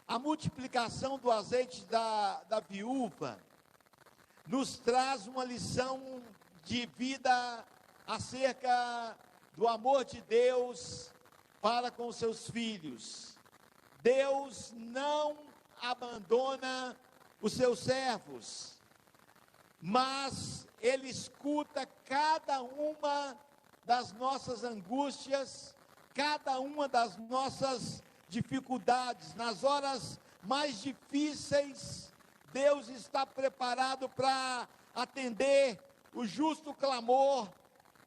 A multiplicação do azeite da viúva nos traz uma lição de vida acerca do amor de Deus para com seus filhos. Deus não abandona os seus servos, mas Ele escuta cada uma das nossas angústias, cada uma das nossas dificuldades. Nas horas mais difíceis, Deus está preparado para atender o justo clamor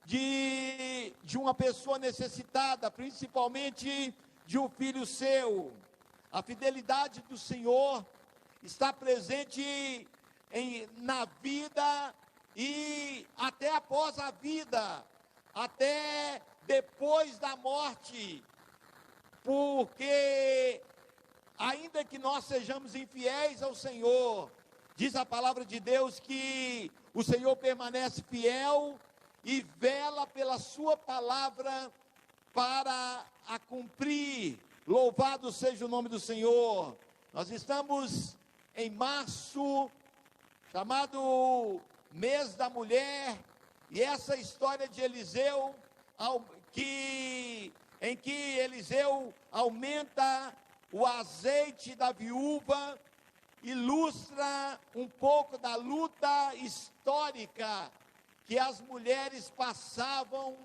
de uma pessoa necessitada, principalmente de um filho seu. A fidelidade do Senhor está presente na vida e até após a vida, até depois da morte, porque ainda que nós sejamos infiéis ao Senhor, diz a palavra de Deus que o Senhor permanece fiel e vela pela sua palavra para a cumprir. Louvado seja o nome do Senhor. Nós estamos em março, chamado mês da mulher, e essa história de Eliseu, em que Eliseu aumenta o azeite da viúva, ilustra um pouco da luta histórica que as mulheres passavam,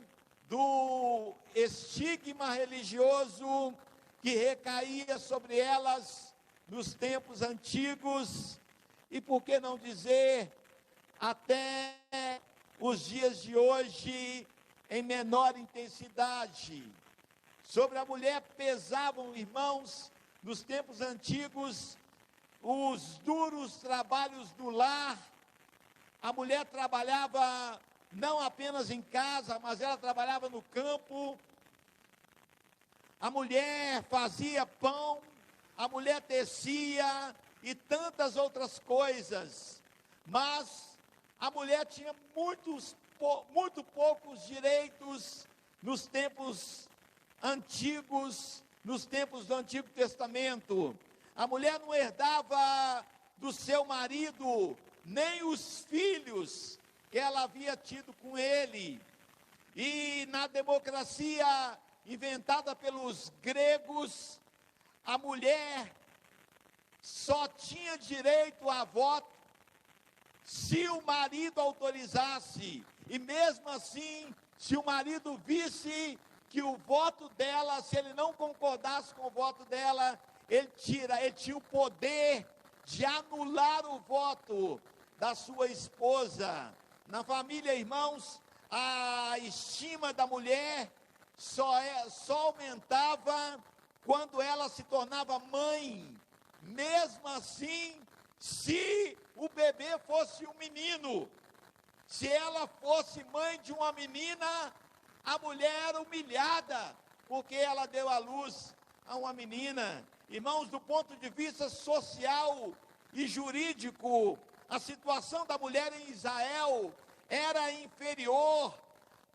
do estigma religioso que recaía sobre elas nos tempos antigos, e por que não dizer, até os dias de hoje, em menor intensidade. Sobre a mulher pesavam, irmãos, nos tempos antigos, os duros trabalhos do lar. A mulher trabalhava não apenas em casa, mas ela trabalhava no campo. A mulher fazia pão, a mulher tecia e tantas outras coisas. Mas a mulher tinha muito poucos direitos nos tempos antigos, nos tempos do Antigo Testamento. A mulher não herdava do seu marido nem os filhos que ela havia tido com ele. E na democracia inventada pelos gregos, a mulher só tinha direito a voto se o marido autorizasse. E mesmo assim, se o marido visse que o voto dela, se ele não concordasse com o voto dela, ele tinha o poder de anular o voto da sua esposa. Na família, irmãos, a estima da mulher só aumentava quando ela se tornava mãe. Mesmo assim, se o bebê fosse um menino, se ela fosse mãe de uma menina, a mulher era humilhada, porque ela deu à luz a uma menina. Irmãos, do ponto de vista social e jurídico, a situação da mulher em Israel era inferior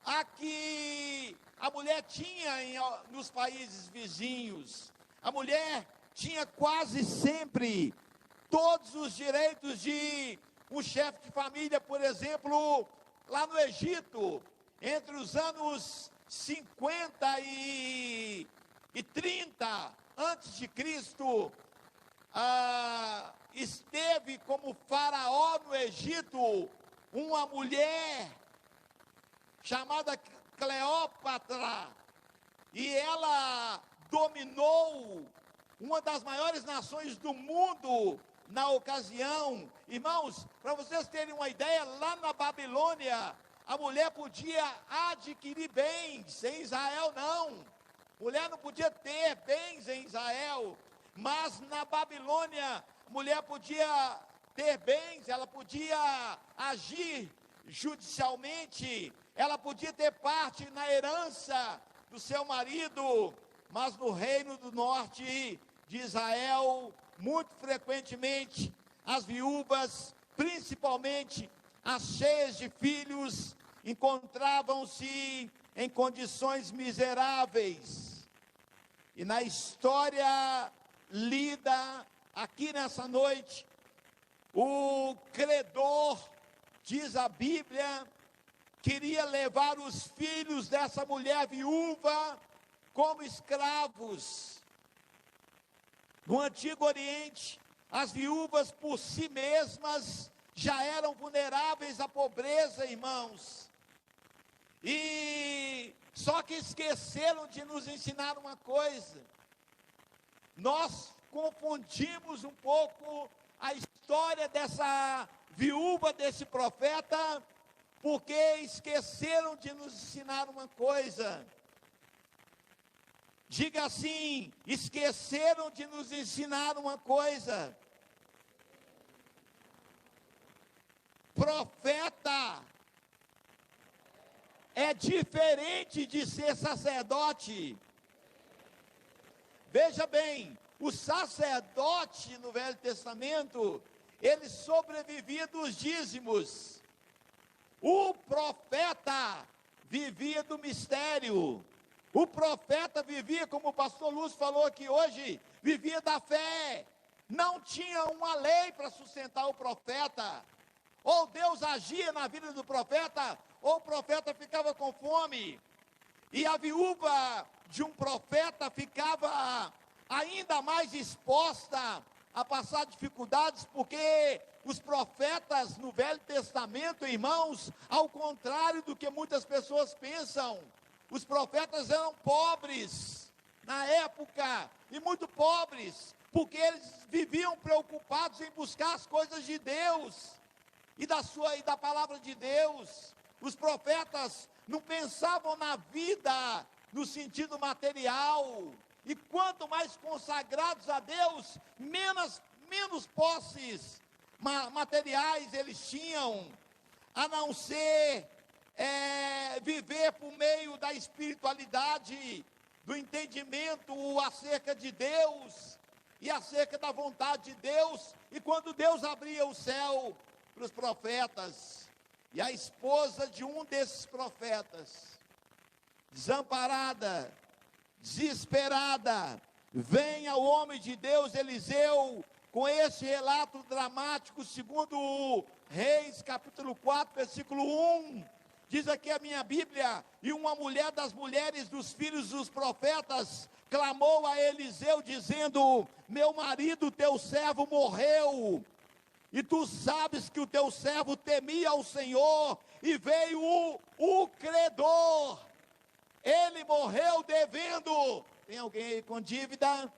à que a mulher tinha nos países vizinhos. A mulher tinha quase sempre todos os direitos de um chefe de família. Por exemplo, lá no Egito, entre os anos 50 e 30 antes de Cristo, esteve como faraó no Egito uma mulher chamada Cleópatra, e ela dominou uma das maiores nações do mundo na ocasião. Irmãos, para vocês terem uma ideia, lá na Babilônia, a mulher podia adquirir bens, em Israel não. Mulher não podia ter bens em Israel, mas na Babilônia, a mulher podia ter bens, ela podia agir judicialmente, ela podia ter parte na herança do seu marido. Mas no reino do norte de Israel, muito frequentemente, as viúvas, principalmente as cheias de filhos, encontravam-se em condições miseráveis. E na história lida aqui nessa noite. O credor, diz a Bíblia, queria levar os filhos dessa mulher viúva como escravos. No Antigo Oriente, as viúvas por si mesmas já eram vulneráveis à pobreza, irmãos. E só que esqueceram de nos ensinar uma coisa. Nós confundimos um pouco a história dessa viúva, desse profeta, porque esqueceram de nos ensinar uma coisa. Diga assim: esqueceram de nos ensinar uma coisa. Profeta é diferente de ser sacerdote. Veja bem, o sacerdote no Velho Testamento, ele sobrevivia dos dízimos. O profeta vivia do mistério. O profeta vivia, como o pastor Lúcio falou aqui hoje, vivia da fé. Não tinha uma lei para sustentar o profeta. Ou Deus agia na vida do profeta, ou o profeta ficava com fome. E a viúva de um profeta ficava ainda mais exposta a passar dificuldades, porque os profetas no Velho Testamento, irmãos, ao contrário do que muitas pessoas pensam, os profetas eram pobres na época, e muito pobres, porque eles viviam preocupados em buscar as coisas de Deus e da palavra de Deus. Os profetas não pensavam na vida no sentido material, e quanto mais consagrados a Deus, menos posses materiais eles tinham, a não ser viver por meio da espiritualidade, do entendimento acerca de Deus e acerca da vontade de Deus. E quando Deus abria o céu para os profetas, e a esposa de um desses profetas, desamparada, desesperada, vem ao homem de Deus Eliseu com esse relato dramático, segundo Reis, capítulo 4, versículo 1, diz aqui a minha Bíblia: e uma mulher das mulheres dos filhos dos profetas clamou a Eliseu, dizendo: meu marido, teu servo, morreu, e tu sabes que o teu servo temia ao Senhor, e veio o credor, ele morreu devendo. Tem alguém aí com dívida?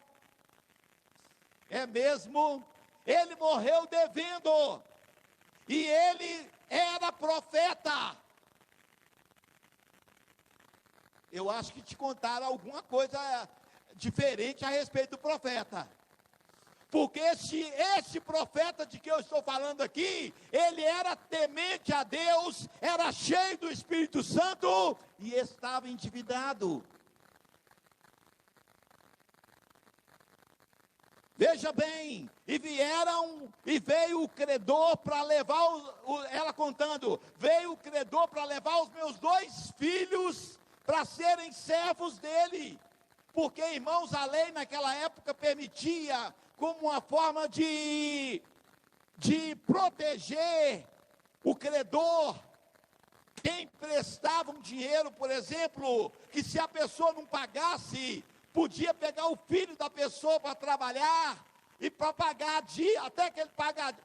É mesmo? Ele morreu devendo, e ele era profeta. Eu acho que te contaram alguma coisa diferente a respeito do profeta. Porque esse profeta de que eu estou falando aqui, ele era temente a Deus, era cheio do Espírito Santo e estava endividado. Veja bem, e veio o credor para levar, ela contando, veio o credor para levar os meus 2 filhos para serem servos dele. Porque, irmãos, a lei naquela época permitia, como uma forma de proteger o credor, quem prestava um dinheiro, por exemplo, que se a pessoa não pagasse, podia pegar o filho da pessoa para trabalhar, e para pagar até que ele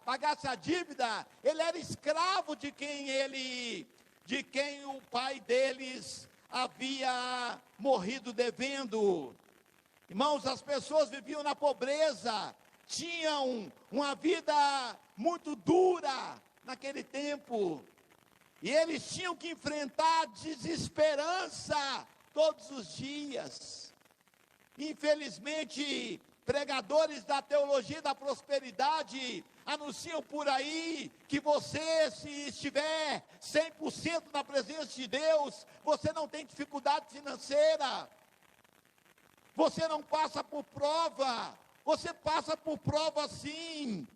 pagasse a dívida, ele era escravo de quem o pai deles havia morrido devendo. Irmãos, as pessoas viviam na pobreza, tinham uma vida muito dura naquele tempo, e eles tinham que enfrentar desesperança todos os dias. Infelizmente, pregadores da teologia da prosperidade anunciam por aí que você, se estiver 100% na presença de Deus, você não tem dificuldade financeira, você não passa por prova. Você passa por prova sim,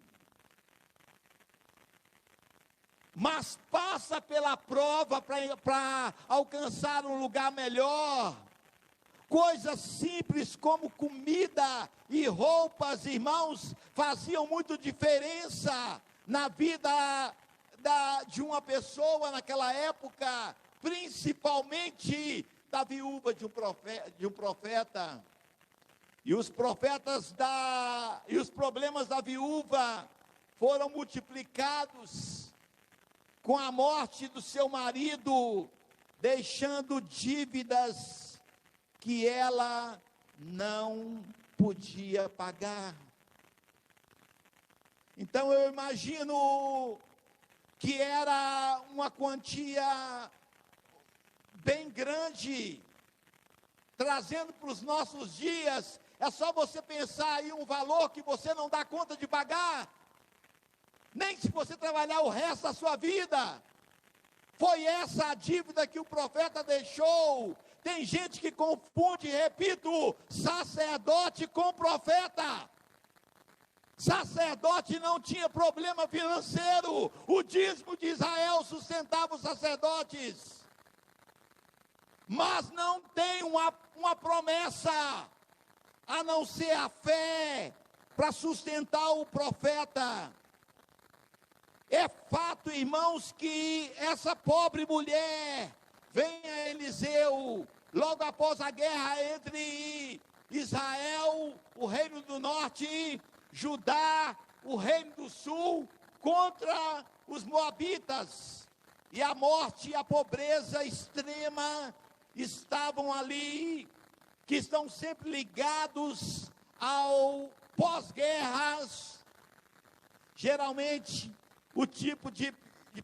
mas passa pela prova para alcançar um lugar melhor. Coisas simples como comida e roupas, irmãos, faziam muito diferença na vida de uma pessoa naquela época, principalmente da viúva de um profeta. E os problemas da viúva foram multiplicados com a morte do seu marido, deixando dívidas que ela não podia pagar. Então eu imagino que era uma quantia bem grande, trazendo para os nossos dias. É só você pensar aí um valor que você não dá conta de pagar, nem se você trabalhar o resto da sua vida. Foi essa a dívida que o profeta deixou. Tem gente que confunde, repito, sacerdote com profeta. Sacerdote não tinha problema financeiro. O dízimo de Israel sustentava os sacerdotes. Mas não tem uma promessa, a não ser a fé, para sustentar o profeta. É fato, irmãos, que essa pobre mulher vem a Eliseu, logo após a guerra entre Israel, o reino do norte, Judá, o reino do sul, contra os moabitas. E a morte e a pobreza extrema estavam ali, que estão sempre ligados ao pós-guerras. Geralmente, o tipo de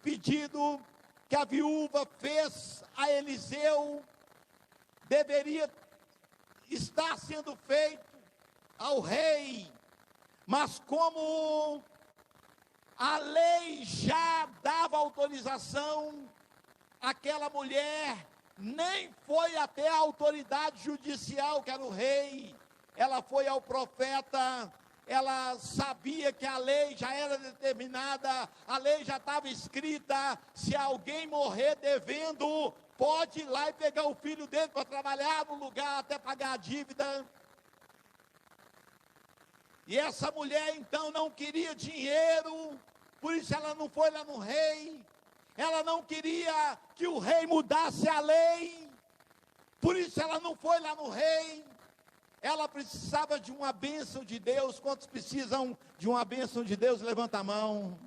pedido que a viúva fez a Eliseu deveria estar sendo feito ao rei, mas como a lei já dava autorização, aquela mulher nem foi até a autoridade judicial, que era o rei. Ela foi ao profeta. Ela sabia que a lei já era determinada, a lei já estava escrita. Se alguém morrer devendo, pode ir lá e pegar o filho dele para trabalhar no lugar até pagar a dívida. E essa mulher então não queria dinheiro, por isso ela não foi lá no rei. Ela não queria que o rei mudasse a lei, por isso ela não foi lá no rei. Ela precisava de uma bênção de Deus. Quantos precisam de uma bênção de Deus? Levanta a mão.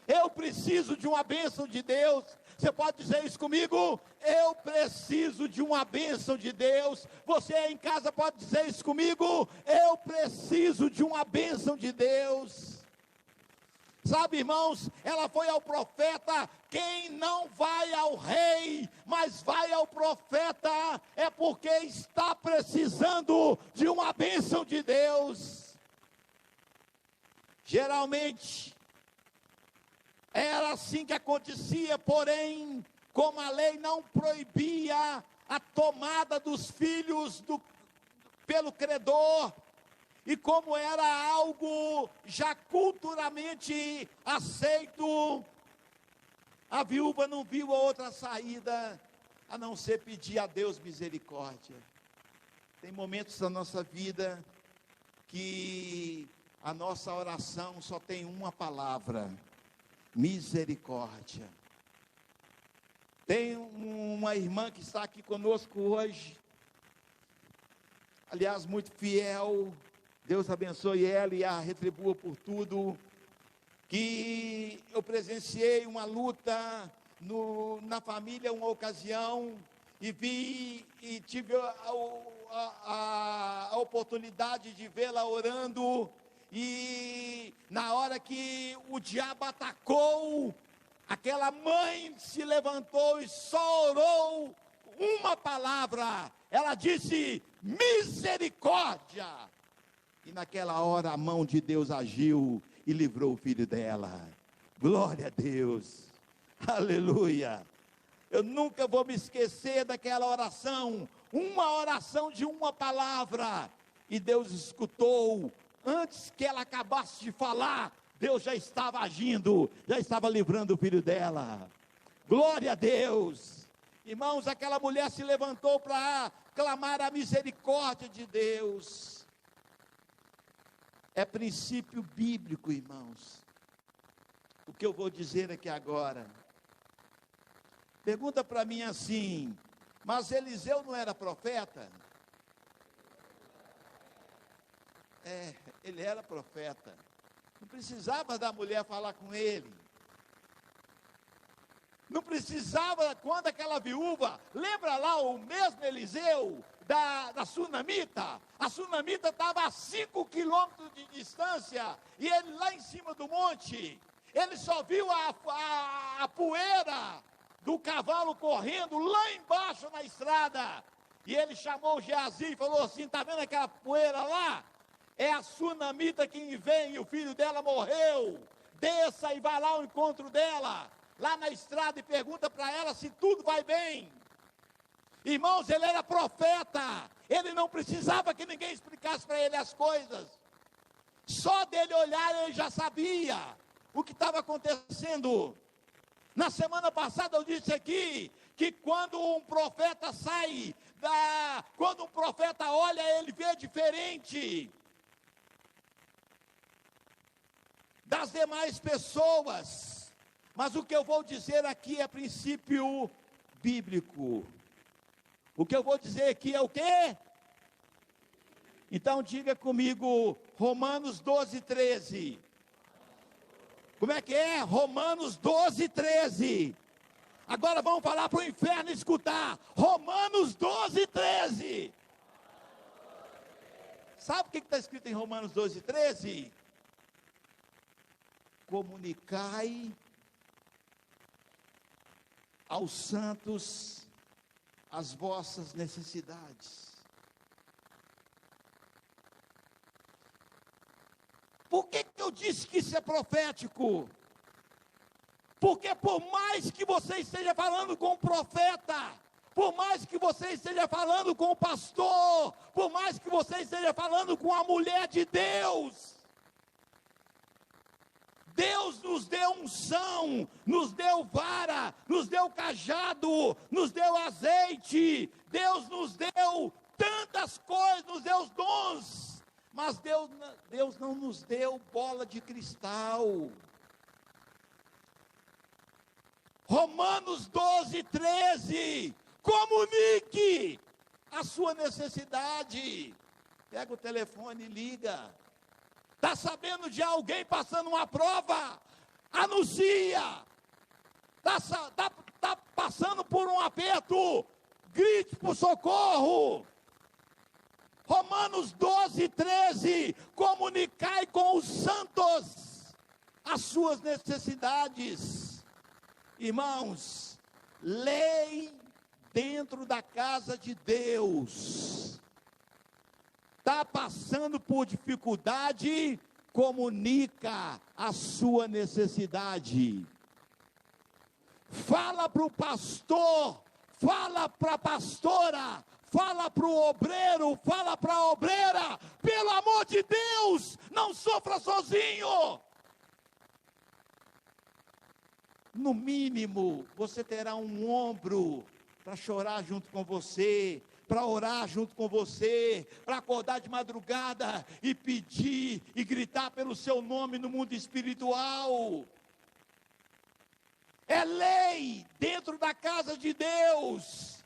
Eu preciso de uma bênção de Deus. Você pode dizer isso comigo? Eu preciso de uma bênção de Deus. Você em casa pode dizer isso comigo? Eu preciso de uma bênção de Deus. Sabe, irmãos, ela foi ao profeta. Quem não vai ao rei, mas vai ao profeta, é porque está precisando de uma bênção de Deus. Geralmente, era assim que acontecia, porém, como a lei não proibia a tomada dos filhos pelo credor, e como era algo já culturalmente aceito, a viúva não viu a outra saída a não ser pedir a Deus misericórdia. Tem momentos da nossa vida que a nossa oração só tem uma palavra: misericórdia. Tem uma irmã que está aqui conosco hoje, aliás, muito fiel. Deus abençoe ela e a retribua por tudo. Que eu presenciei uma luta na família, uma ocasião, e vi e tive a oportunidade de vê-la orando, e na hora que o diabo atacou, aquela mãe se levantou e só orou uma palavra. Ela disse: misericórdia. E naquela hora a mão de Deus agiu e livrou o filho dela. Glória a Deus, aleluia. Eu nunca vou me esquecer daquela oração, uma oração de uma palavra, e Deus escutou. Antes que ela acabasse de falar, Deus já estava agindo, já estava livrando o filho dela. Glória a Deus. Irmãos, aquela mulher se levantou para clamar a misericórdia de Deus. É princípio bíblico, irmãos. O que eu vou dizer aqui agora. Pergunta para mim assim: mas Eliseu não era profeta? Ele era profeta. Não precisava da mulher falar com ele. Não precisava, quando aquela viúva, lembra lá o mesmo Eliseu da sunamita? A sunamita estava a 5 quilômetros de distância, e ele lá em cima do monte, ele só viu a poeira do cavalo correndo lá embaixo na estrada, e ele chamou o Geazi e falou assim: está vendo aquela poeira lá? É a sunamita que vem, e o filho dela morreu. Desça e vá lá ao encontro dela, lá na estrada, e pergunta para ela se tudo vai bem. Irmãos, ele era profeta, ele não precisava que ninguém explicasse para ele as coisas. Só dele olhar ele já sabia o que estava acontecendo. Na semana passada eu disse aqui que quando um profeta sai, quando um profeta olha, ele vê diferente das demais pessoas. Mas o que eu vou dizer aqui é princípio bíblico. O que eu vou dizer aqui é o quê? Então diga comigo, Romanos 12, 13. Como é que é? Romanos 12, 13. Agora vamos falar para o inferno escutar. Romanos 12, 13. Sabe o que está escrito em Romanos 12, 13? Comunicai aos santos as vossas necessidades. Por que eu disse que isso é profético? Porque por mais que você esteja falando com o profeta, por mais que você esteja falando com o pastor, por mais que você esteja falando com a mulher de Deus, Deus nos deu unção, nos deu vara, nos deu cajado, nos deu azeite, Deus nos deu tantas coisas, nos deu os dons, mas Deus não nos deu bola de cristal. Romanos 12, 13, comunique a sua necessidade. Pega o telefone e liga. Está sabendo de alguém passando uma prova? Anuncia. Está passando por um aperto? Grite por socorro. Romanos 12, 13. Comunicai com os santos as suas necessidades. Irmãos, lei dentro da casa de Deus. Está passando por dificuldade, comunica a sua necessidade. Fala para o pastor, fala para a pastora, fala para o obreiro, fala para a obreira, pelo amor de Deus, não sofra sozinho. No mínimo, você terá um ombro para chorar junto com você, para orar junto com você, para acordar de madrugada e pedir e gritar pelo seu nome no mundo espiritual. É lei dentro da casa de Deus.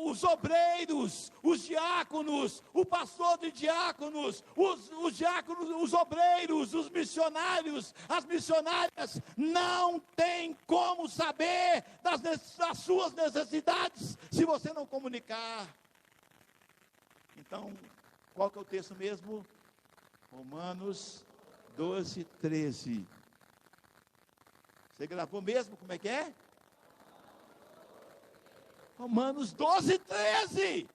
Os obreiros, os diáconos, o pastor de diáconos, os diáconos, os obreiros, os missionários, as missionárias, não tem como saber das suas necessidades se você não comunicar. Então, qual que é o texto mesmo? Romanos 12, 13. Você gravou mesmo? Como é que é? Romanos 12, 13.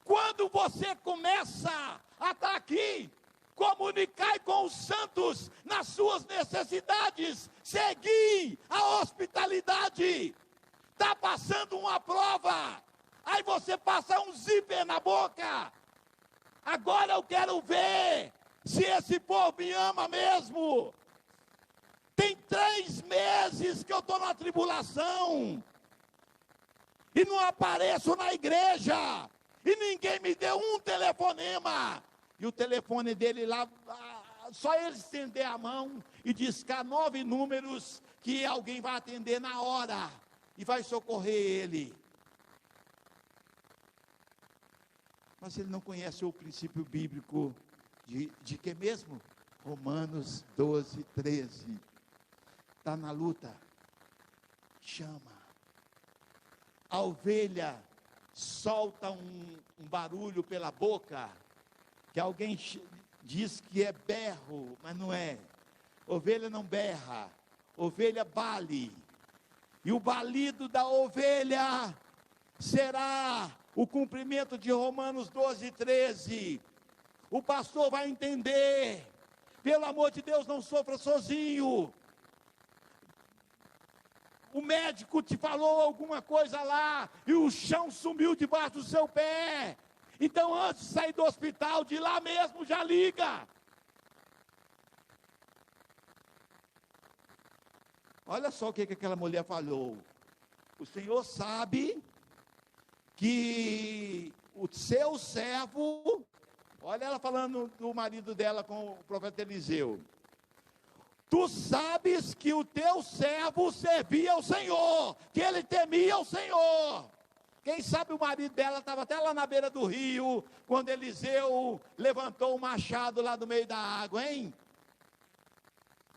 Quando você começa a estar aqui, comunicai com os santos nas suas necessidades, segui a hospitalidade. Está passando uma prova, aí você passa um zíper na boca. Agora eu quero ver se esse povo me ama mesmo. Tem 3 meses que eu estou na tribulação. e não apareço na igreja, e ninguém me deu um telefonema. E o telefone dele lá, só ele estender a mão e discar 9 números, que alguém vai atender na hora, e vai socorrer ele. Mas ele não conhece o princípio bíblico de que mesmo? Romanos 12, 13. Está na luta, chama. A ovelha solta um barulho pela boca, que alguém diz que é berro, mas não é. Ovelha não berra, ovelha bale. E o balido da ovelha será o cumprimento de Romanos 12, 13. O pastor vai entender. Pelo amor de Deus, não sofra sozinho. O médico te falou alguma coisa lá, e o chão sumiu debaixo do seu pé. Então, antes de sair do hospital, de lá mesmo, já liga. Olha só o que aquela mulher falou. O Senhor sabe que o seu servo, olha ela falando do marido dela com o profeta Eliseu. Tu sabes que o teu servo servia ao Senhor, que ele temia ao Senhor. Quem sabe o marido dela estava até lá na beira do rio, quando Eliseu levantou o machado lá do meio da água, hein?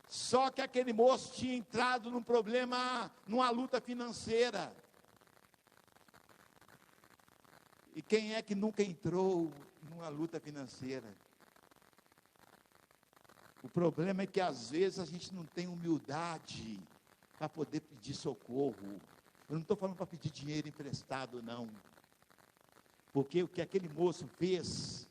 Só que aquele moço tinha entrado num problema, numa luta financeira. E quem é que nunca entrou numa luta financeira? O problema é que às vezes a gente não tem humildade para poder pedir socorro. Eu não estou falando para pedir dinheiro emprestado, não. Porque o que aquele moço fez,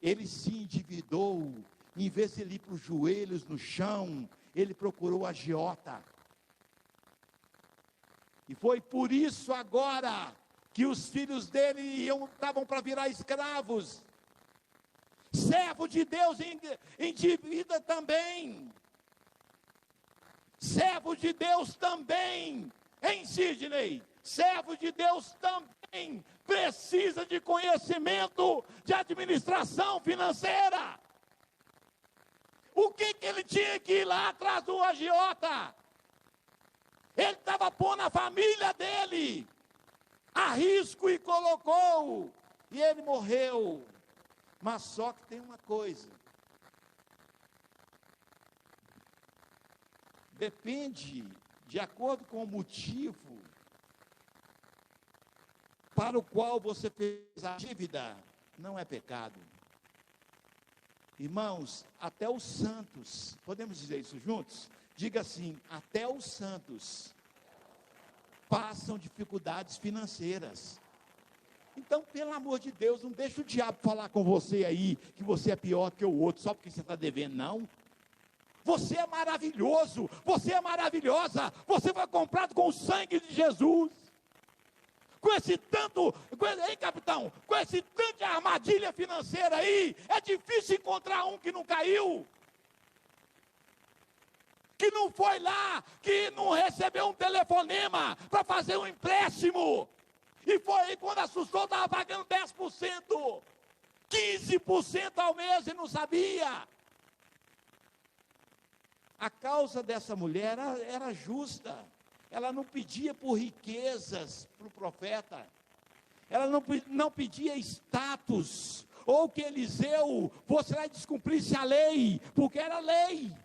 ele se endividou, em vez de ele ir para os joelhos no chão, ele procurou a agiota. E foi por isso agora que os filhos dele estavam para virar escravos. Servo de Deus endivida também. Servo de Deus também, hein, Sidney? Servo de Deus também precisa de conhecimento de administração financeira. O que ele tinha que ir lá atrás do agiota? Ele estava pondo a família dele a risco e colocou, e ele morreu. Mas só que tem uma coisa, depende, de acordo com o motivo para o qual você fez a dívida, não é pecado. Irmãos, até os santos, podemos dizer isso juntos? Diga assim, até os santos passam dificuldades financeiras. Então, pelo amor de Deus, não deixa o diabo falar com você aí, que você é pior que o outro, só porque você está devendo, não. Você é maravilhoso, você é maravilhosa, você foi comprado com o sangue de Jesus. Com esse tanto, hein, capitão? Com esse tanto de armadilha financeira aí, é difícil encontrar um que não caiu. Que não foi lá, que não recebeu um telefonema para fazer um empréstimo. E foi aí quando assustou, estava pagando 10%, 15% ao mês e não sabia. A causa dessa mulher era justa. Ela não pedia por riquezas para o profeta. Ela não pedia status, ou que Eliseu fosse lá e descumprisse a lei, porque era lei.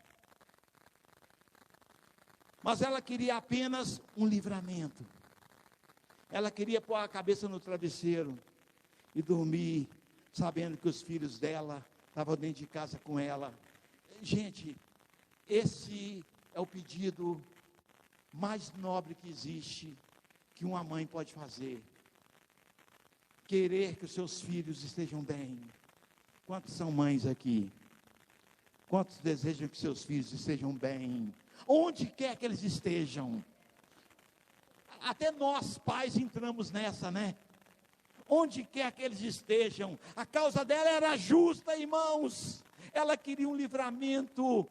Mas ela queria apenas um livramento. Ela queria pôr a cabeça no travesseiro e dormir, sabendo que os filhos dela estavam dentro de casa com ela. Gente, esse é o pedido mais nobre que existe, que uma mãe pode fazer. Querer que os seus filhos estejam bem. Quantos são mães aqui? Quantos desejam que seus filhos estejam bem? Onde quer que eles estejam? Até nós, pais, entramos nessa, né? Onde quer que eles estejam. A causa dela era justa, irmãos. Ela queria um livramento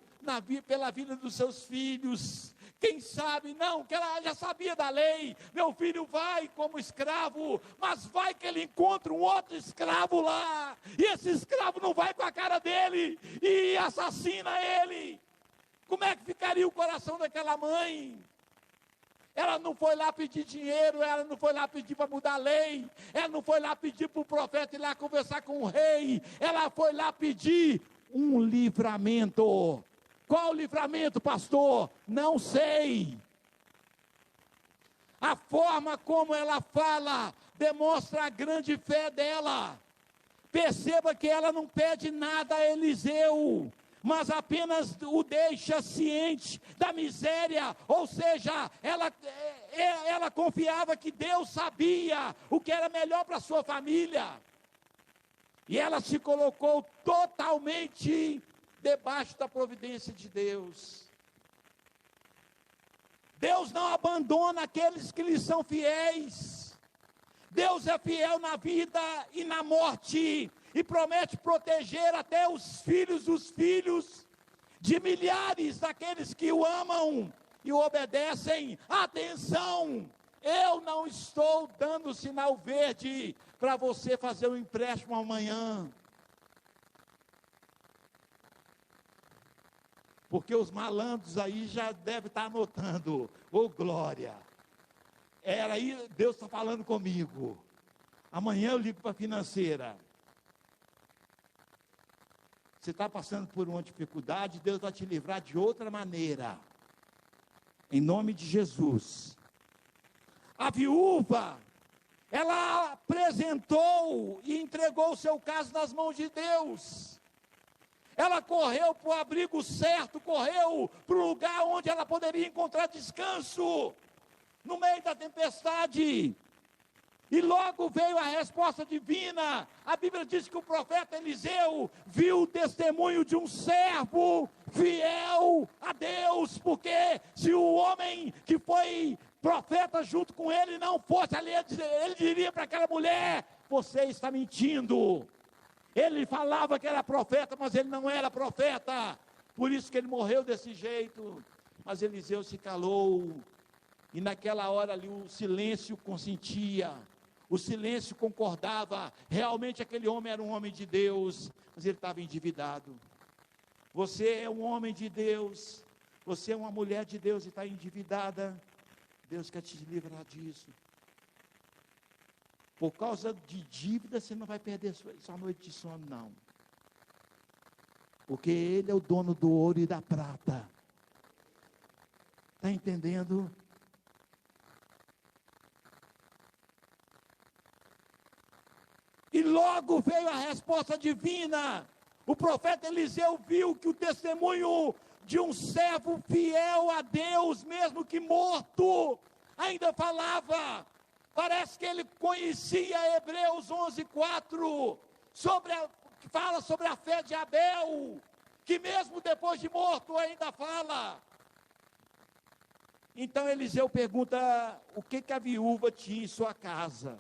pela vida dos seus filhos. Quem sabe, não, que ela já sabia da lei. Meu filho vai como escravo, mas vai que ele encontra um outro escravo lá. E esse escravo não vai com a cara dele e assassina ele. Como é que ficaria o coração daquela mãe? Ela não foi lá pedir dinheiro, ela não foi lá pedir para mudar a lei, ela não foi lá pedir para o profeta ir lá conversar com o rei, ela foi lá pedir um livramento. Qual livramento, pastor? Não sei. A forma como ela fala demonstra a grande fé dela. Perceba que ela não pede nada a Eliseu, mas apenas o deixa ciente da miséria, ou seja, ela confiava que Deus sabia o que era melhor para a sua família, e ela se colocou totalmente debaixo da providência de Deus. Deus não abandona aqueles que lhe são fiéis. Deus é fiel na vida e na morte, e promete proteger até os filhos dos filhos de milhares daqueles que o amam e o obedecem. Atenção, eu não estou dando sinal verde para você fazer um empréstimo amanhã, porque os malandros aí já devem estar anotando. Ô glória, era aí, Deus está falando comigo, amanhã eu ligo para a financeira. Você está passando por uma dificuldade, Deus vai te livrar de outra maneira, em nome de Jesus. A viúva, ela apresentou e entregou o seu caso nas mãos de Deus. Ela correu para o abrigo certo, correu para o lugar onde ela poderia encontrar descanso, no meio da tempestade. E logo veio a resposta divina. A Bíblia diz que o profeta Eliseu viu o testemunho de um servo fiel a Deus, porque se o homem que foi profeta junto com ele não fosse ali, ele diria para aquela mulher: você está mentindo. Ele falava que era profeta, mas ele não era profeta, por isso que ele morreu desse jeito. Mas Eliseu se calou, e naquela hora ali o silêncio consentia, o silêncio concordava. Realmente aquele homem era um homem de Deus, mas ele estava endividado. Você é um homem de Deus, você é uma mulher de Deus e está endividada. Deus quer te livrar disso. Por causa de dívida, você não vai perder sua noite de sono, não. Porque Ele é o dono do ouro e da prata. Está entendendo? E logo veio a resposta divina. O profeta Eliseu viu que o testemunho de um servo fiel a Deus, mesmo que morto, ainda falava. Parece que ele conhecia Hebreus 11:4, que fala sobre a fé de Abel, que mesmo depois de morto ainda fala. Então Eliseu pergunta o que a viúva tinha em sua casa,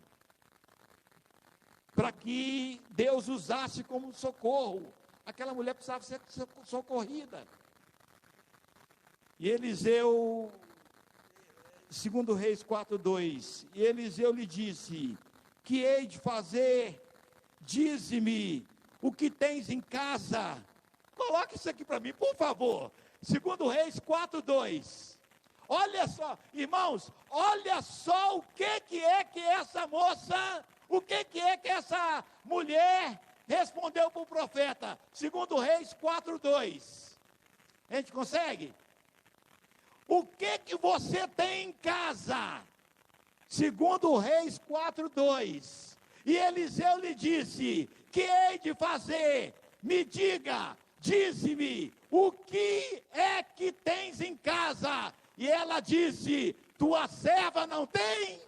para que Deus usasse como socorro. Aquela mulher precisava ser socorrida. E Eliseu, segundo Reis 4:2, e Eliseu lhe disse: que hei de fazer? Dize-me o que tens em casa. Coloque isso aqui para mim, por favor. Segundo Reis 4:2. Olha só, irmãos, olha só o que é que essa moça, o que é que essa mulher respondeu para o profeta. Segundo Reis 4:2. A gente consegue? O que você tem em casa? Segundo Reis 4:2. E Eliseu lhe disse: que hei de fazer? Me diga, dize-me, o que é que tens em casa? E ela disse: tua serva não tem?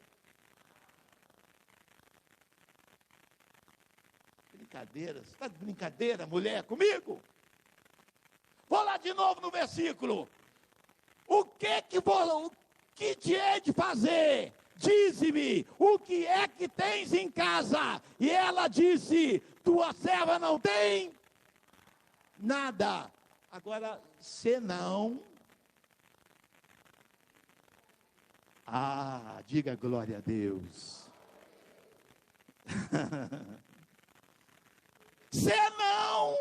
Brincadeira, você está de brincadeira, mulher, comigo? Vou lá de novo no versículo. O que te hei de fazer? Dize-me, o que é que tens em casa? E ela disse: tua serva não tem nada. Agora, senão, Ah, diga glória a Deus. Senão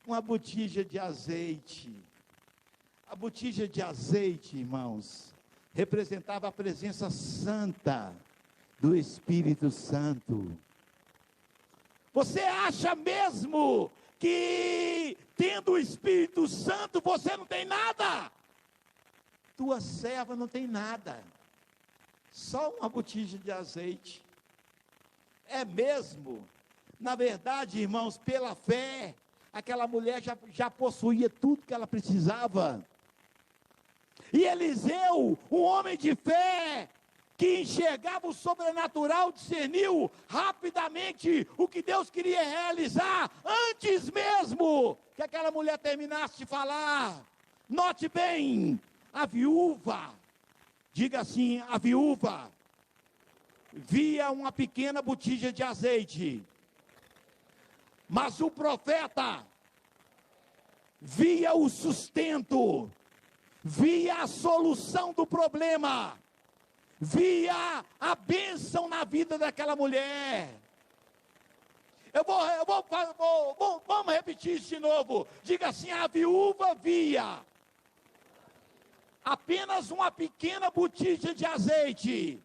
uma botija de azeite. A botija de azeite, irmãos, representava a presença santa do Espírito Santo. Você acha mesmo que tendo o Espírito Santo você não tem nada? Tua serva não tem nada, só uma botija de azeite. É mesmo? Na verdade, irmãos, pela fé, aquela mulher já possuía tudo que ela precisava. E Eliseu, um homem de fé, que enxergava o sobrenatural, discerniu rapidamente o que Deus queria realizar, antes mesmo que aquela mulher terminasse de falar. Note bem, a viúva, diga assim, a viúva, via uma pequena botija de azeite, mas o profeta via o sustento, via a solução do problema, via a bênção na vida daquela mulher. Vamos repetir isso de novo. Diga assim, a viúva via apenas uma pequena botija de azeite,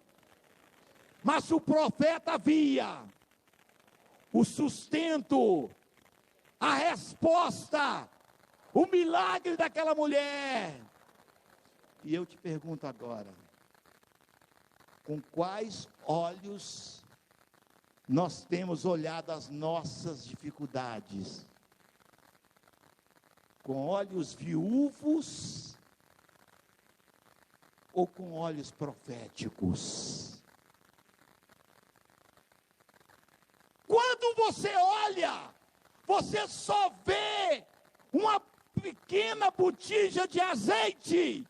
mas o profeta via o sustento, a resposta, o milagre daquela mulher. E eu te pergunto agora, com quais olhos nós temos olhado as nossas dificuldades? Com olhos viúvos ou com olhos proféticos? Quando você olha, você só vê uma pequena botija de azeite.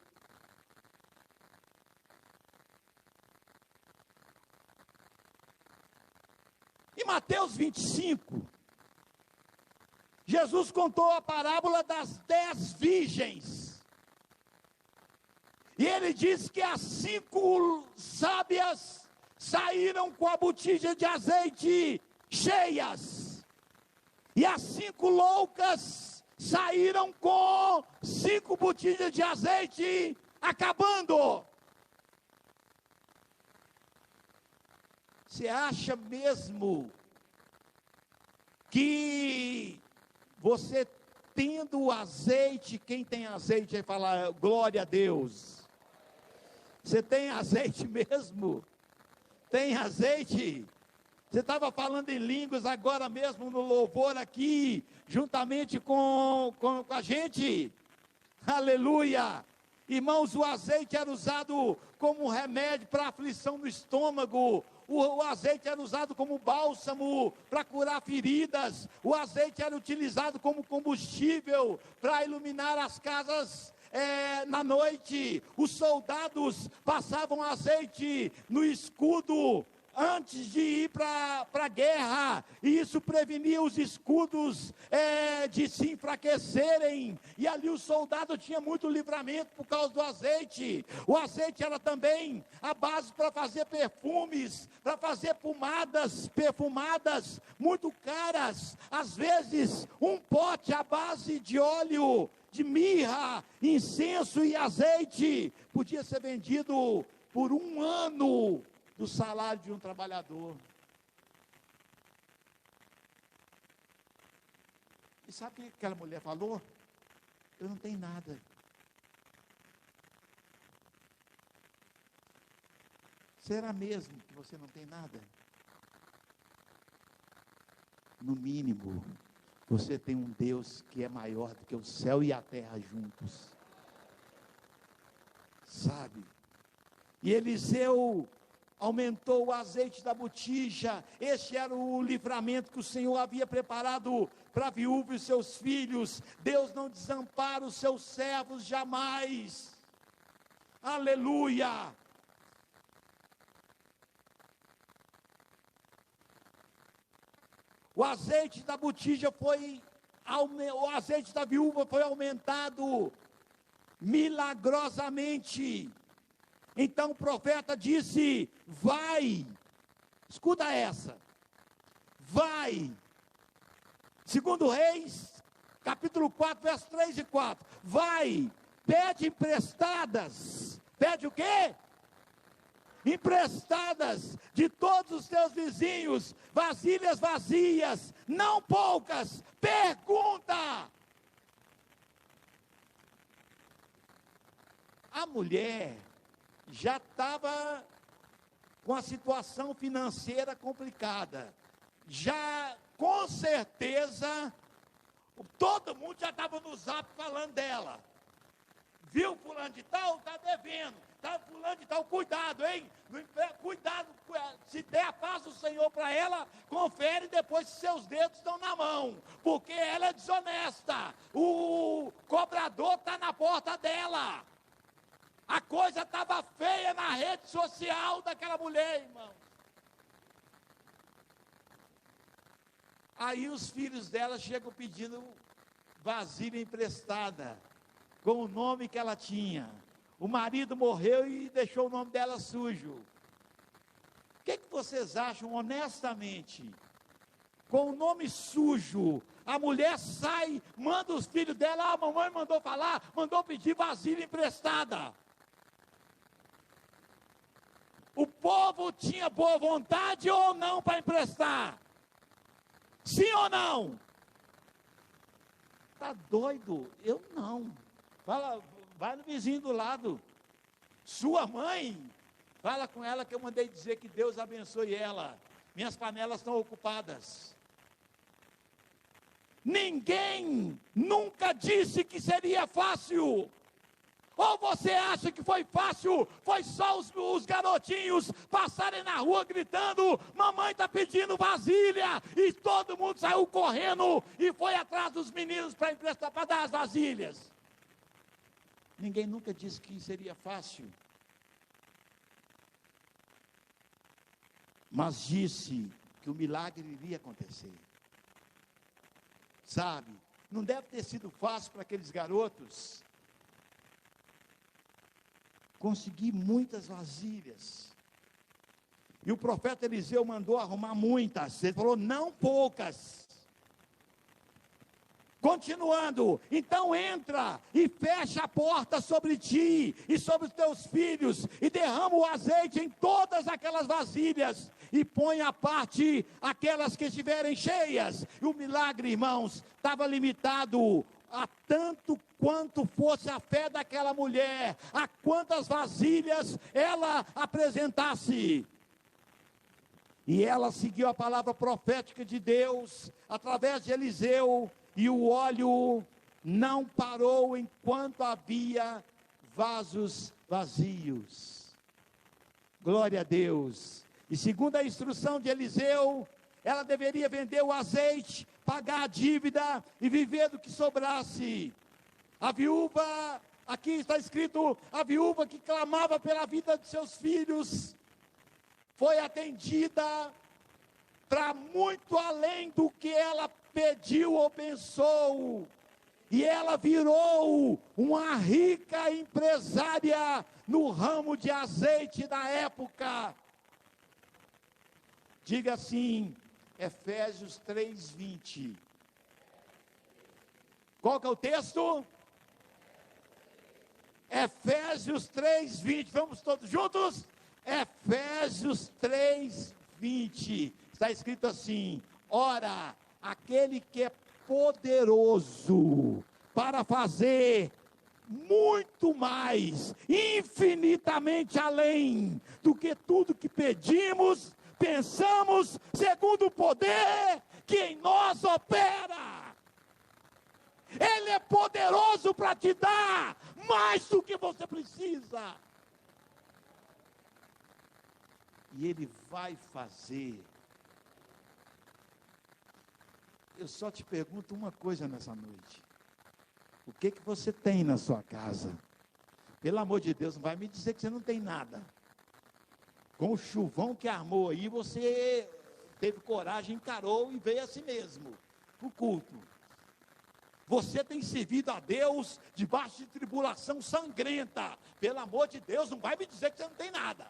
Em Mateus 25, Jesus contou a parábola das 10 virgens. E ele diz que as 5 sábias saíram com a botija de azeite cheias. E as 5 loucas saíram com 5 botijas de azeite acabando. Você acha mesmo que você tendo o azeite, quem tem azeite aí fala glória a Deus? Você tem azeite mesmo? Tem azeite? Você estava falando em línguas agora mesmo no louvor aqui, juntamente com a gente. Aleluia! Irmãos, o azeite era usado como remédio para aflição no estômago. O azeite era usado como bálsamo para curar feridas. O azeite era utilizado como combustível para iluminar as casas na noite. Os soldados passavam azeite no escudo antes de ir para a guerra, e isso prevenia os escudos de se enfraquecerem, e ali o soldado tinha muito livramento por causa do azeite. O azeite era também a base para fazer perfumes, para fazer pomadas perfumadas, muito caras. Às vezes um pote à base de óleo, de mirra, incenso e azeite, podia ser vendido por 1 ano do salário de um trabalhador. E sabe o que aquela mulher falou? Eu não tenho nada. Será mesmo que você não tem nada? No mínimo, você tem um Deus que é maior do que o céu e a terra juntos. Sabe? E Eliseu aumentou o azeite da botija. Este era o livramento que o Senhor havia preparado para a viúva e seus filhos. Deus não desampara os seus servos jamais. Aleluia! O azeite da botija o azeite da viúva foi aumentado milagrosamente. Então o profeta disse: vai, escuta essa, vai. Segundo Reis, capítulo 4, versos 3 e 4. Vai, pede emprestadas. Pede o quê? Emprestadas de todos os teus vizinhos, vasilhas vazias, não poucas. Pergunta. A mulher já estava com a situação financeira complicada. Já, com certeza, todo mundo já estava no zap falando dela. Viu fulano de tal? Está devendo. Tá fulano de tal, cuidado, hein? Cuidado, se der a paz do Senhor para ela, confere depois se seus dedos estão na mão, porque ela é desonesta. O cobrador está na porta dela. A coisa estava feia na rede social daquela mulher, irmão. Aí os filhos dela chegam pedindo vasilha emprestada, com o nome que ela tinha. O marido morreu e deixou o nome dela sujo. O que vocês acham, honestamente? Com o nome sujo, a mulher sai, manda os filhos dela, a mamãe mandou falar, mandou pedir vasilha emprestada. O povo tinha boa vontade ou não para emprestar? Sim ou não? Está doido? Eu não. Fala, vai no vizinho do lado. Sua mãe, fala com ela que eu mandei dizer que Deus abençoe ela. Minhas panelas estão ocupadas. Ninguém nunca disse que seria fácil. Ou você acha que foi fácil? Foi só os garotinhos passarem na rua gritando: mamãe está pedindo vasilha, e todo mundo saiu correndo e foi atrás dos meninos para emprestar, para dar as vasilhas. Ninguém nunca disse que seria fácil, mas disse que o milagre iria acontecer. Sabe, não deve ter sido fácil para aqueles garotos conseguir muitas vasilhas. E o profeta Eliseu mandou arrumar muitas. Ele falou: não poucas. Continuando, então entra e fecha a porta sobre ti e sobre os teus filhos, e derrama o azeite em todas aquelas vasilhas, e põe à parte aquelas que estiverem cheias. E o milagre, irmãos, estava limitado a tanto quanto fosse a fé daquela mulher, a quantas vasilhas ela apresentasse. E ela seguiu a palavra profética de Deus, através de Eliseu, e o óleo não parou enquanto havia vasos vazios. Glória a Deus. E segundo a instrução de Eliseu, ela deveria vender o azeite, pagar a dívida e viver do que sobrasse. A viúva, aqui está escrito, a viúva que clamava pela vida de seus filhos, foi atendida para muito além do que ela pediu ou pensou. E ela virou uma rica empresária no ramo de azeite da época. Diga assim, Efésios 3:20. Qual que é o texto? Efésios 3:20. Vamos todos juntos? Efésios 3:20. Está escrito assim: ora, aquele que é poderoso para fazer muito mais, infinitamente além do que tudo que pedimos, pensamos, segundo o poder que em nós opera. Ele é poderoso para te dar mais do que você precisa. E Ele vai fazer. Eu só te pergunto uma coisa nessa noite. O que você tem na sua casa? Pelo amor de Deus, não vai me dizer que você não tem nada. Com o chuvão que armou aí, você teve coragem, encarou e veio a si mesmo, o culto. Você tem servido a Deus debaixo de tribulação sangrenta. Pelo amor de Deus, não vai me dizer que você não tem nada.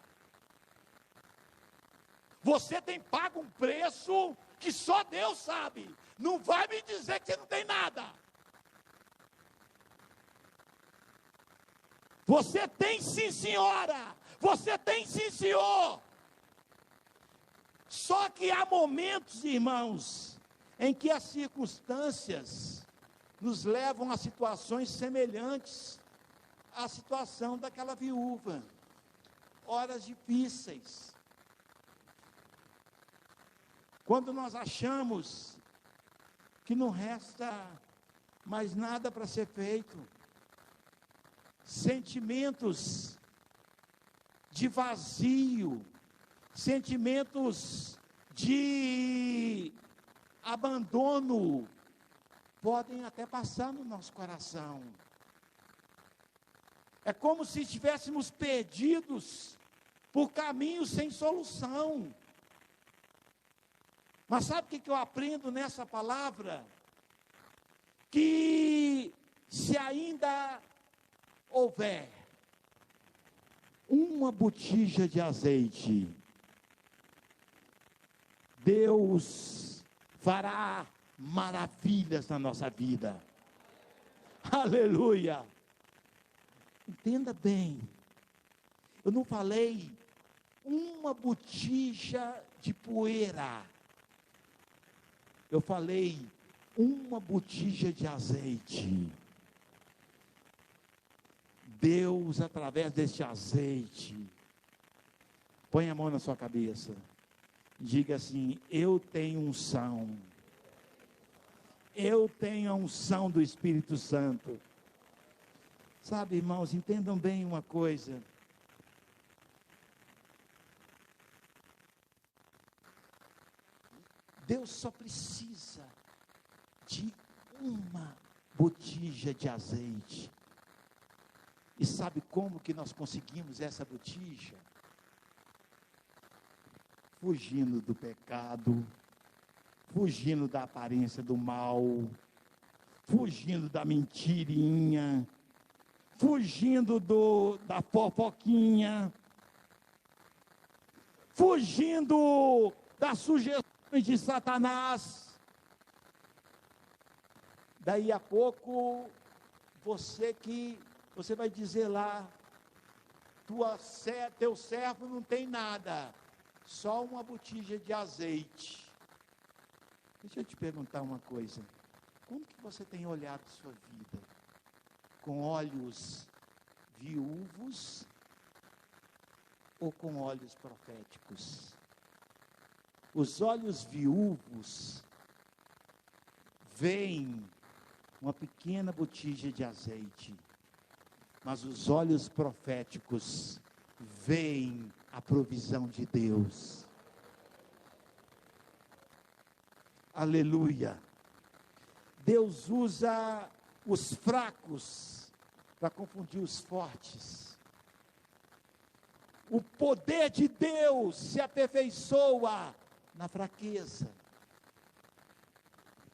Você tem pago um preço que só Deus sabe. Não vai me dizer que você não tem nada. Você tem sim, senhora. Você tem sim, senhor. Só que há momentos, irmãos, em que as circunstâncias nos levam a situações semelhantes à situação daquela viúva. Horas difíceis. Quando nós achamos que não resta mais nada para ser feito. Sentimentos de vazio, sentimentos de abandono, podem até passar no nosso coração. É como se estivéssemos perdidos por caminhos sem solução. Mas sabe o que eu aprendo nessa palavra? Que se ainda houver uma botija de azeite, Deus fará maravilhas na nossa vida. Aleluia! Entenda bem, eu não falei uma botija de poeira, eu falei uma botija de azeite. Deus, através deste azeite, põe a mão na sua cabeça, diga assim: eu tenho unção, eu tenho a unção do Espírito Santo. Sabe, irmãos, entendam bem uma coisa, Deus só precisa de uma botija de azeite. E sabe como que nós conseguimos essa botija? Fugindo do pecado, fugindo da aparência do mal, fugindo da mentirinha, fugindo da fofoquinha, fugindo das sugestões de Satanás. Daí a pouco, você vai dizer lá, teu servo não tem nada, só uma botija de azeite. Deixa eu te perguntar uma coisa, como que você tem olhado sua vida? Com olhos viúvos ou com olhos proféticos? Os olhos viúvos veem uma pequena botija de azeite, mas os olhos proféticos veem a provisão de Deus. Aleluia! Deus usa os fracos para confundir os fortes. O poder de Deus se aperfeiçoa na fraqueza.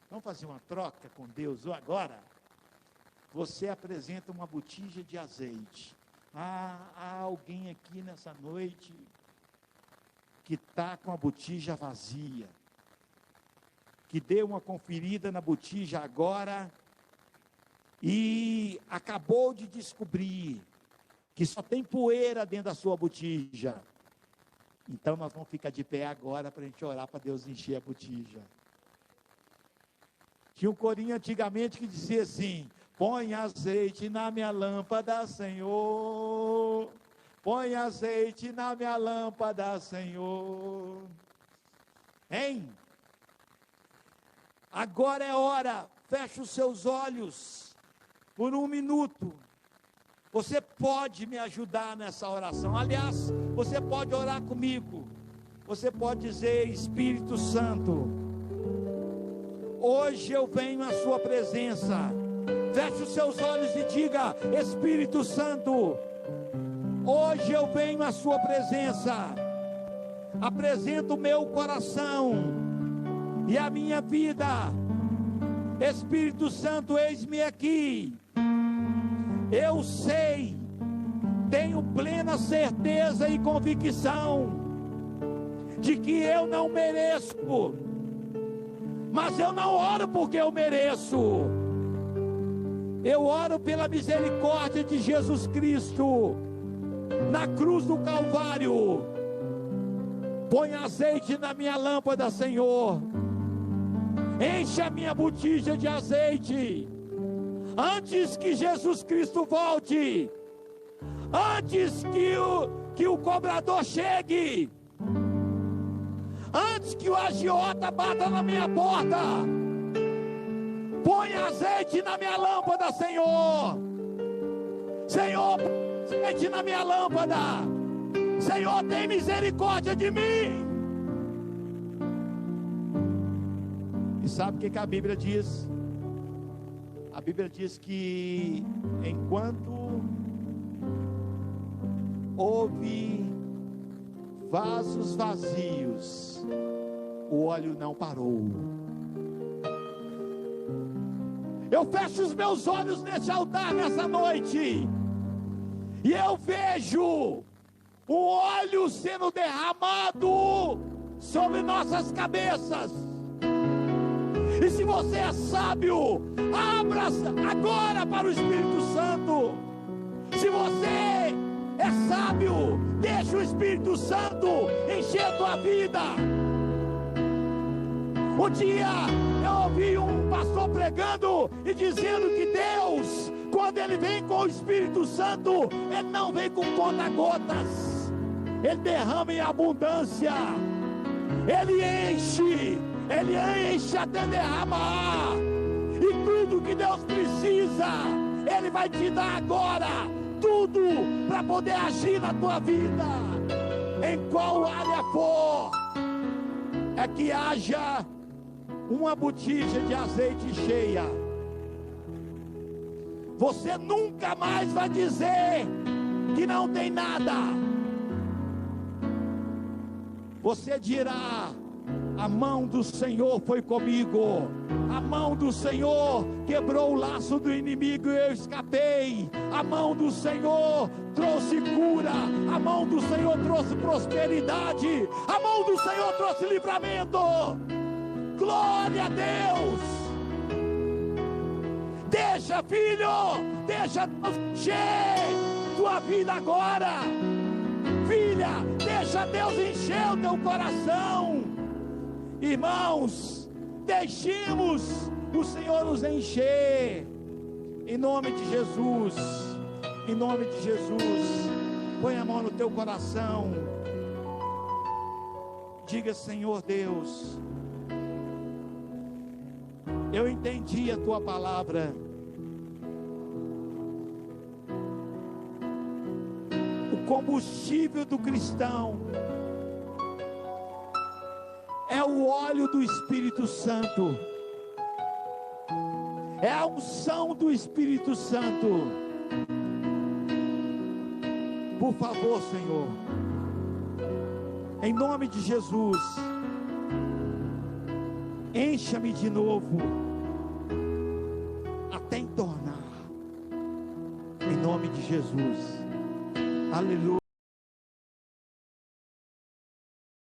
Vamos fazer uma troca com Deus agora? Você apresenta uma botija de azeite. Há alguém aqui nessa noite que está com a botija vazia, que deu uma conferida na botija agora e acabou de descobrir que só tem poeira dentro da sua botija. Então nós vamos ficar de pé agora para a gente orar para Deus encher a botija. Tinha um corinho antigamente que dizia assim: põe azeite na minha lâmpada, Senhor. Põe azeite na minha lâmpada, Senhor. Hein? Agora é hora. Feche os seus olhos por um minuto. Você pode me ajudar nessa oração. Aliás, você pode orar comigo. Você pode dizer: Espírito Santo, hoje eu venho à sua presença. Feche os seus olhos e diga: Espírito Santo, hoje eu venho à sua presença. Apresento o meu coração e a minha vida Espírito Santo, eis-me aqui. Eu sei, tenho plena certeza e convicção de que eu não mereço, mas eu não oro porque eu mereço. Eu oro pela misericórdia de Jesus Cristo na cruz do Calvário. Põe azeite na minha lâmpada, Senhor. Enche a minha botija de azeite. Antes que Jesus Cristo volte, antes que o cobrador chegue, antes que o agiota bata na minha porta, põe azeite na minha lâmpada, Senhor. Senhor, põe azeite na minha lâmpada. Senhor, tem misericórdia de mim. E sabe o que a Bíblia diz? A Bíblia diz que enquanto houve vasos vazios, o óleo não parou. Eu fecho os meus olhos nesse altar nessa noite e eu vejo o óleo sendo derramado sobre nossas cabeças. E se você é sábio, abra agora para o Espírito Santo. Se você é sábio, deixa o Espírito Santo encher a tua vida. Um dia eu ouvi um pastor pregando e dizendo que Deus, quando Ele vem com o Espírito Santo, Ele não vem com conta-gotas, Ele derrama em abundância, Ele enche até derramar. E tudo que Deus precisa, Ele vai te dar agora. Tudo para poder agir na tua vida, em qual área for, é que haja uma botija de azeite cheia. Você nunca mais vai dizer que não tem nada. Você dirá: a mão do Senhor foi comigo, a mão do Senhor quebrou o laço do inimigo e eu escapei, a mão do Senhor trouxe cura, a mão do Senhor trouxe prosperidade, a mão do Senhor trouxe livramento. Glória a Deus. Deixa, filho, deixa Deus encher tua vida agora. Filha, deixa Deus encher o teu coração. Irmãos, deixemos o Senhor nos encher, em nome de Jesus, em nome de Jesus. Põe a mão no teu coração, diga: Senhor Deus, eu entendi a tua palavra. O combustível do cristão é o óleo do Espírito Santo, é a unção do Espírito Santo. Por favor, Senhor, em nome de Jesus, encha-me de novo, até entornar, em nome de Jesus. Aleluia.